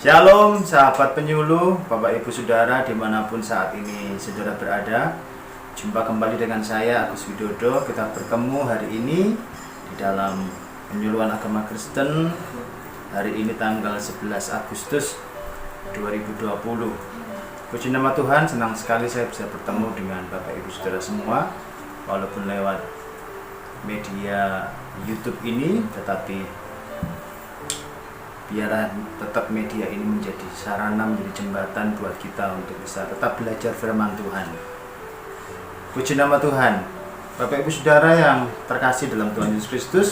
Shalom sahabat penyuluh, Bapak Ibu Saudara dimanapun saat ini saudara berada. Jumpa kembali dengan saya Agus Widodo. Kita bertemu hari ini di dalam penyuluhan agama Kristen. Hari ini tanggal 11 Agustus 2020. Puji nama Tuhan, senang sekali saya bisa bertemu dengan Bapak Ibu Saudara semua. Walaupun lewat media YouTube ini, tetapi biarlah tetap media ini menjadi sarana, menjadi jembatan buat kita untuk bisa tetap belajar firman Tuhan. Puji nama Tuhan. Bapak Ibu Saudara yang terkasih dalam Tuhan Yesus Kristus,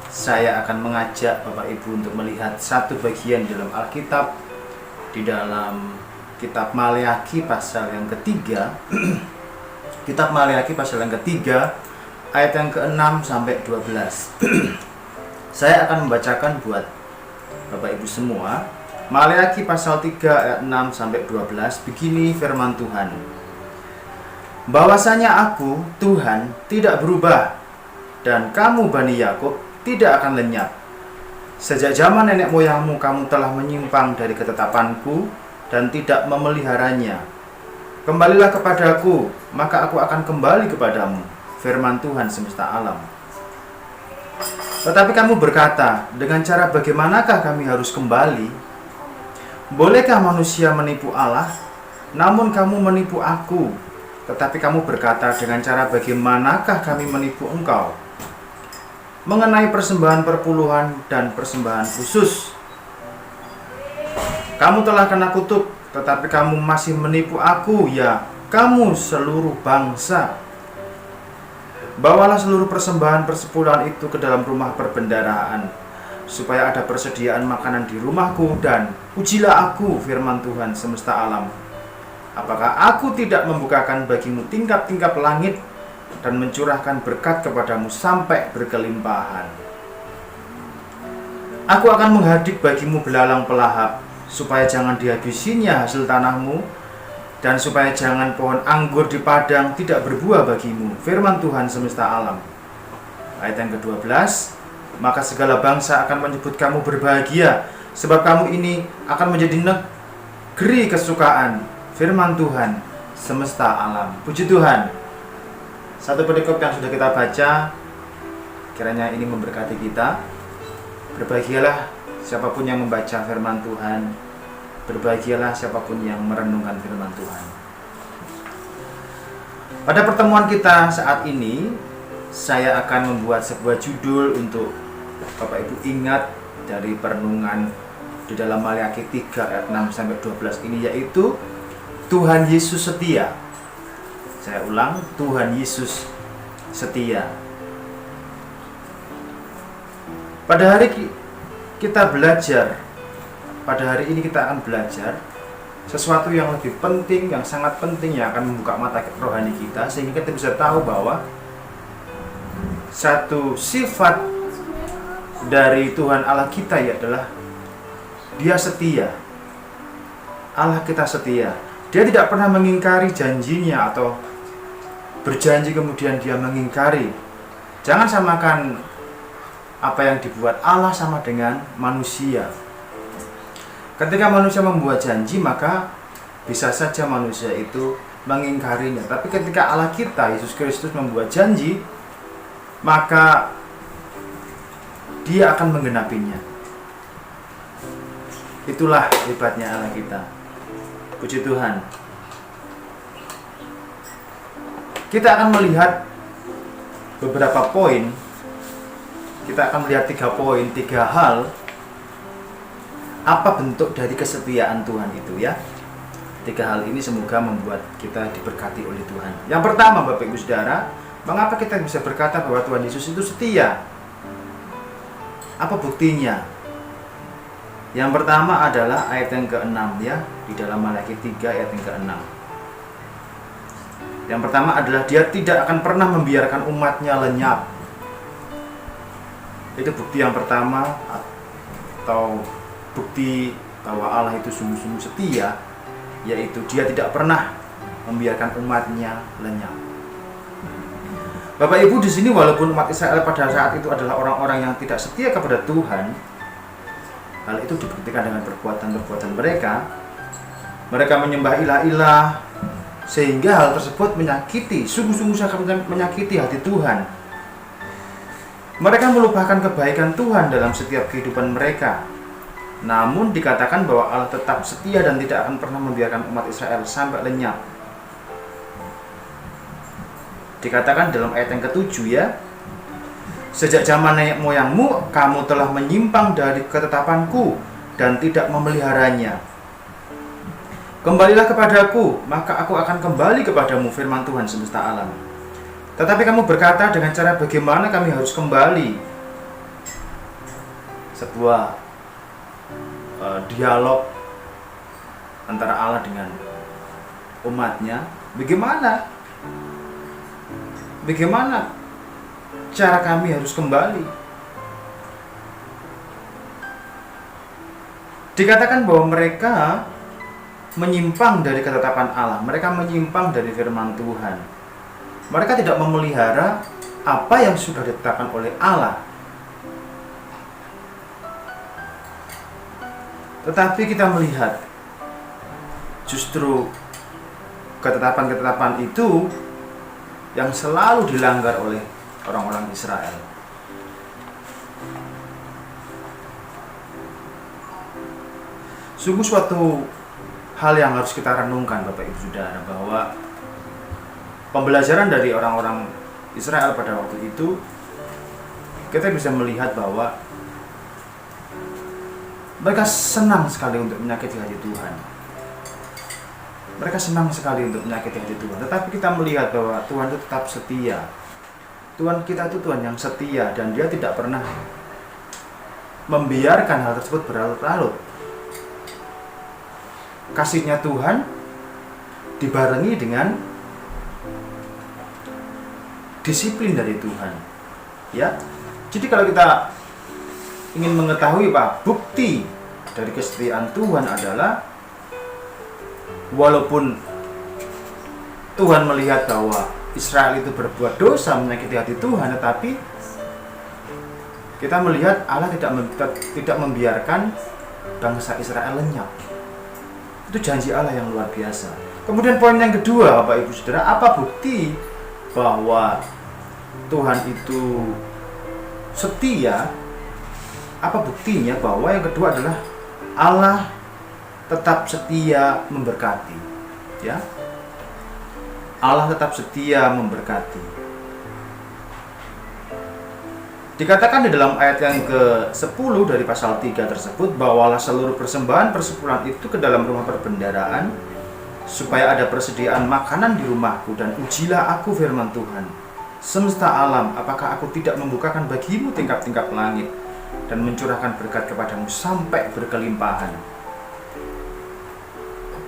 saya akan mengajak Bapak Ibu untuk melihat satu bagian dalam Alkitab, di dalam kitab Maleakhi pasal yang ketiga. Kitab Maleakhi pasal yang ketiga, ayat yang ke-6 sampai 12. Saya akan membacakan buat Bapak Ibu semua. Maleakhi pasal 3 ayat 6 sampai 12. Begini firman Tuhan. Bahwasanya aku, Tuhan, tidak berubah, dan kamu Bani Yakub tidak akan lenyap. Sejak zaman nenek moyangmu kamu telah menyimpang dari ketetapanku dan tidak memeliharanya. Kembalilah kepadaku, maka aku akan kembali kepadamu, firman Tuhan semesta alam. Tetapi kamu berkata, dengan cara bagaimanakah kami harus kembali? Bolehkah manusia menipu Allah? Namun kamu menipu aku. Tetapi kamu berkata, dengan cara bagaimanakah kami menipu engkau? Mengenai persembahan perpuluhan dan persembahan khusus, kamu telah kena kutuk, tetapi kamu masih menipu aku, ya kamu seluruh bangsa. Bawalah seluruh persembahan persepuluhan itu ke dalam rumah perbendaharaan, supaya ada persediaan makanan di rumahku, dan ujilah aku, firman Tuhan semesta alam. Apakah aku tidak membukakan bagimu tingkap-tingkap langit dan mencurahkan berkat kepadamu sampai berkelimpahan? Aku akan menghadik bagimu belalang pelahap, supaya jangan dihabisinya hasil tanahmu, dan supaya jangan pohon anggur di padang tidak berbuah bagimu, firman Tuhan semesta alam. Ayat yang ke-12. Maka segala bangsa akan menyebut kamu berbahagia, sebab kamu ini akan menjadi negeri kesukaan, firman Tuhan semesta alam. Puji Tuhan. Satu perikop yang sudah kita baca, kiranya ini memberkati kita. Berbahagialah siapapun yang membaca firman Tuhan. Berbahagialah siapapun yang merenungkan firman Tuhan. Pada pertemuan kita saat ini, saya akan membuat sebuah judul untuk Bapak Ibu ingat dari perenungan di dalam Maleakhi 3 ayat 6 sampai 12 ini, yaitu Tuhan Yesus setia. Saya ulang, Tuhan Yesus setia. Pada hari kita belajar, pada hari ini kita akan belajar sesuatu yang lebih penting, yang sangat penting, yang akan membuka mata rohani kita, sehingga kita bisa tahu bahwa satu sifat dari Tuhan Allah kita adalah Dia setia. Allah kita setia. Dia tidak pernah mengingkari janjinya atau berjanji kemudian Dia mengingkari. Jangan samakan apa yang dibuat Allah sama dengan manusia. Ketika manusia membuat janji, maka bisa saja manusia itu mengingkarinya. Tapi ketika Allah kita, Yesus Kristus, membuat janji, maka Dia akan menggenapinya. Itulah hebatnya Allah kita. Puji Tuhan. Kita akan melihat beberapa poin. Kita akan melihat 3 poin, 3 hal. Apa bentuk dari kesetiaan Tuhan itu, ya? 3 hal ini semoga membuat kita diberkati oleh Tuhan. Yang pertama, Bapak Ibu Saudara, mengapa kita bisa berkata bahwa Tuhan Yesus itu setia? Apa buktinya? Yang pertama adalah ayat yang ke-6, ya, di dalam Maleakhi 3 ayat yang ke-6. Yang pertama adalah Dia tidak akan pernah membiarkan umatnya lenyap. Itu bukti yang pertama, atau bukti bahwa Allah itu sungguh-sungguh setia, yaitu Dia tidak pernah membiarkan umatnya lenyap. Bapak Ibu, di sini walaupun umat Israel pada saat itu adalah orang-orang yang tidak setia kepada Tuhan, Hal itu dibuktikan dengan perbuatan-perbuatan mereka. Mereka menyembah ilah-ilah, sehingga hal tersebut menyakiti, sungguh-sungguh sangat menyakiti hati Tuhan. Mereka melupakan kebaikan Tuhan dalam setiap kehidupan mereka. Namun dikatakan bahwa Allah tetap setia dan tidak akan pernah membiarkan umat Israel sampai lenyap. Dikatakan dalam ayat yang ke-7 ya, sejak zaman nenek moyangmu, kamu telah menyimpang dari ketetapanku dan tidak memeliharanya. Kembalilah kepadaku, maka aku akan kembali kepadamu, firman Tuhan semesta alam. Tetapi kamu berkata, dengan cara bagaimana kami harus kembali? Sebuah dialog antara Allah dengan umatnya. Bagaimana cara kami harus kembali? Dikatakan bahwa mereka menyimpang dari ketetapan Allah. Mereka menyimpang dari firman Tuhan. Mereka tidak memelihara apa yang sudah ditetapkan oleh Allah. Tetapi kita melihat justru ketetapan-ketetapan itu yang selalu dilanggar oleh orang-orang Israel. Sungguh suatu hal yang harus kita renungkan, Bapak Ibu Saudara, bahwa pembelajaran dari orang-orang Israel pada waktu itu, kita bisa melihat bahwa mereka senang sekali untuk menyakiti hati Tuhan. Mereka senang sekali untuk menyakiti hati Tuhan. Tetapi kita melihat bahwa Tuhan itu tetap setia. Tuhan kita itu Tuhan yang setia, dan Dia tidak pernah membiarkan hal tersebut berlarut-larut. Kasih-Nya Tuhan dibarengi dengan disiplin dari Tuhan. Ya. Jadi kalau kita ingin mengetahui Pak, bukti dari kesetiaan Tuhan adalah walaupun Tuhan melihat bahwa Israel itu berbuat dosa, menyakiti hati Tuhan, tetapi kita melihat Allah tidak membiarkan bangsa Israel lenyap. Itu janji Allah yang luar biasa. Kemudian poin yang kedua, Bapak Ibu Saudara, apa bukti bahwa Tuhan itu setia? Apa buktinya bahwa yang kedua adalah Allah tetap setia memberkati, ya. Allah tetap setia memberkati. Dikatakan di dalam ayat yang ke-10 dari pasal 3 tersebut, bawalah seluruh persembahan persepuluhan itu ke dalam rumah perbendaharaan, supaya ada persediaan makanan di rumahku, dan ujilah aku, firman Tuhan semesta alam, apakah aku tidak membukakan bagimu tingkap-tingkap langit dan mencurahkan berkat kepadamu sampai berkelimpahan.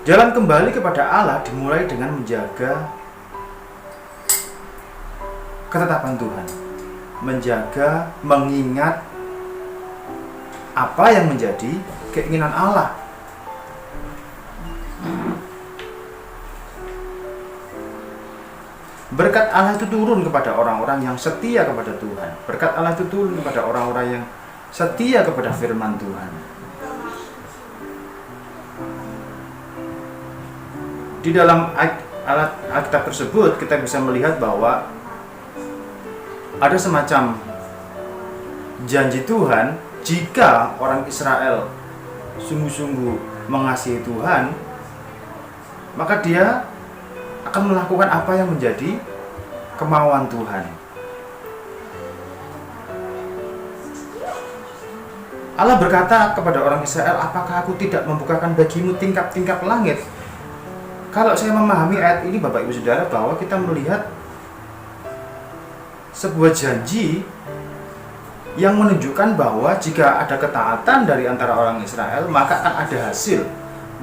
Jalan kembali kepada Allah dimulai dengan menjaga ketetapan Tuhan, menjaga, mengingat apa yang menjadi keinginan Allah. Berkat Allah itu turun kepada orang-orang yang setia kepada Tuhan. Berkat Allah itu turun kepada orang-orang yang setia kepada firman Tuhan. Di dalam Alkitab tersebut kita bisa melihat bahwa ada semacam janji Tuhan, jika orang Israel sungguh-sungguh mengasihi Tuhan, maka dia akan melakukan apa yang menjadi kemauan Tuhan. Allah berkata kepada orang Israel, apakah aku tidak membukakan bagimu tingkap-tingkap langit? Kalau saya memahami ayat ini, Bapak Ibu Saudara, bahwa kita melihat sebuah janji yang menunjukkan bahwa jika ada ketaatan dari antara orang Israel, maka akan ada hasil,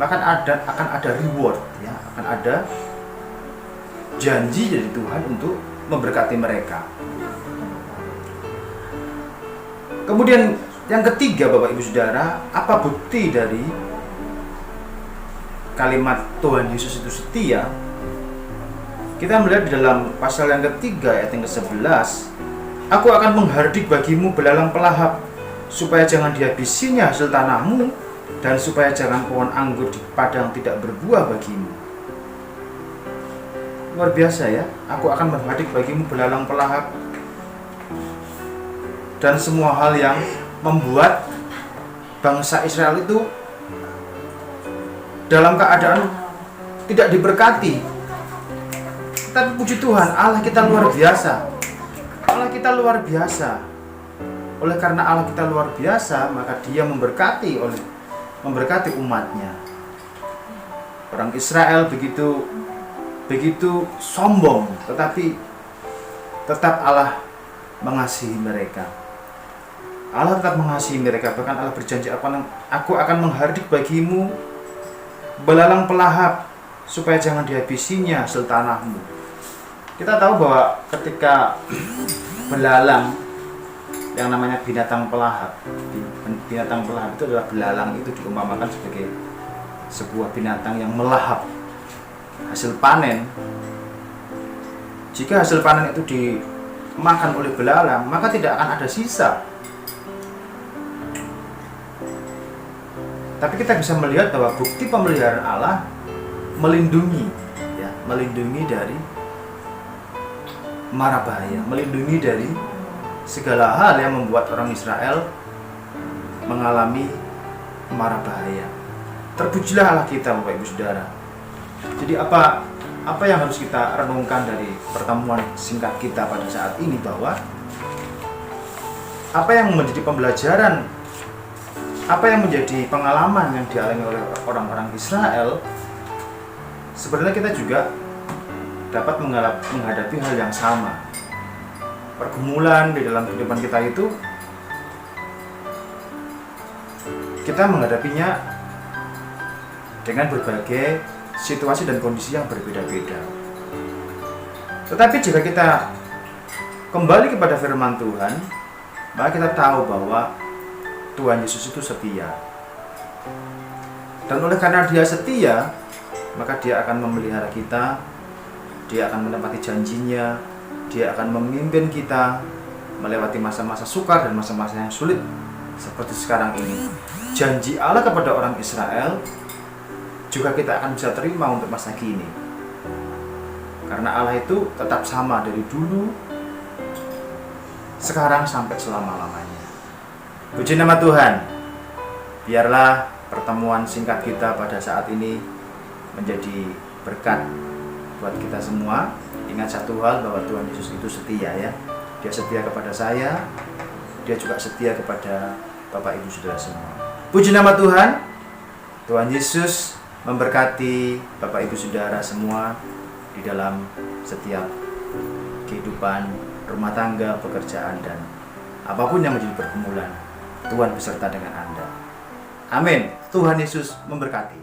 maka akan ada reward, ya, akan ada janji dari Tuhan untuk memberkati mereka. Kemudian yang ketiga, Bapak Ibu Saudara, apa bukti dari kalimat Tuhan Yesus itu setia? Kita melihat di dalam pasal yang ketiga ayat yang ke-11, aku akan menghardik bagimu belalang pelahap supaya jangan dihabisinya hasil tanahmu, dan supaya jangan pohon anggur di padang tidak berbuah bagimu. Luar biasa ya, aku akan menghadik bagimu belalang pelahap dan semua hal yang membuat bangsa Israel itu dalam keadaan tidak diberkati. Tapi puji Tuhan, Allah kita luar biasa. Allah kita luar biasa. Oleh karena Allah kita luar biasa, maka Dia memberkati umatnya. Orang Israel begitu sombong, tetapi tetap Allah mengasihi mereka. Allah tetap mengasihi mereka. Bahkan Allah berjanji, aku akan menghardik bagimu belalang pelahap supaya jangan dihabisinya hasil tanahmu. Kita tahu bahwa ketika belalang, yang namanya binatang pelahap itu adalah belalang, itu diumpamakan sebagai sebuah binatang yang melahap hasil panen. Jika hasil panen itu dimakan oleh belalang, maka tidak akan ada sisa. Tapi kita bisa melihat bahwa bukti pemeliharaan Allah melindungi dari mara bahaya, melindungi dari segala hal yang membuat orang Israel mengalami mara bahaya. Terpujilah Allah kita, Bapak Ibu Saudara. Jadi apa yang harus kita renungkan dari pertemuan singkat kita pada saat ini, bahwa apa yang menjadi pembelajaran, apa yang menjadi pengalaman yang dialami oleh orang-orang Israel, sebenarnya kita juga dapat menghadapi hal yang sama. Pergumulan di dalam kehidupan kita itu, kita menghadapinya dengan berbagai situasi dan kondisi yang berbeda-beda. Tetapi jika kita kembali kepada firman Tuhan, maka kita tahu bahwa Tuhan Yesus itu setia. Dan oleh karena Dia setia, maka Dia akan memelihara kita, Dia akan menepati janjinya, Dia akan memimpin kita melewati masa-masa sukar dan masa-masa yang sulit seperti sekarang ini. Janji Allah kepada orang Israel juga kita akan bisa terima untuk masa kini. Karena Allah itu tetap sama dari dulu, sekarang sampai selama-lamanya. Puji nama Tuhan. Biarlah pertemuan singkat kita pada saat ini menjadi berkat buat kita semua. Ingat satu hal, bahwa Tuhan Yesus itu setia ya. Dia setia kepada saya, Dia juga setia kepada Bapak Ibu Saudara semua. Puji nama Tuhan. Tuhan Yesus memberkati Bapak Ibu Saudara semua di dalam setiap kehidupan rumah tangga, pekerjaan, dan apapun yang menjadi pergumulan. Tuhan beserta dengan Anda. Amin. Tuhan Yesus memberkati.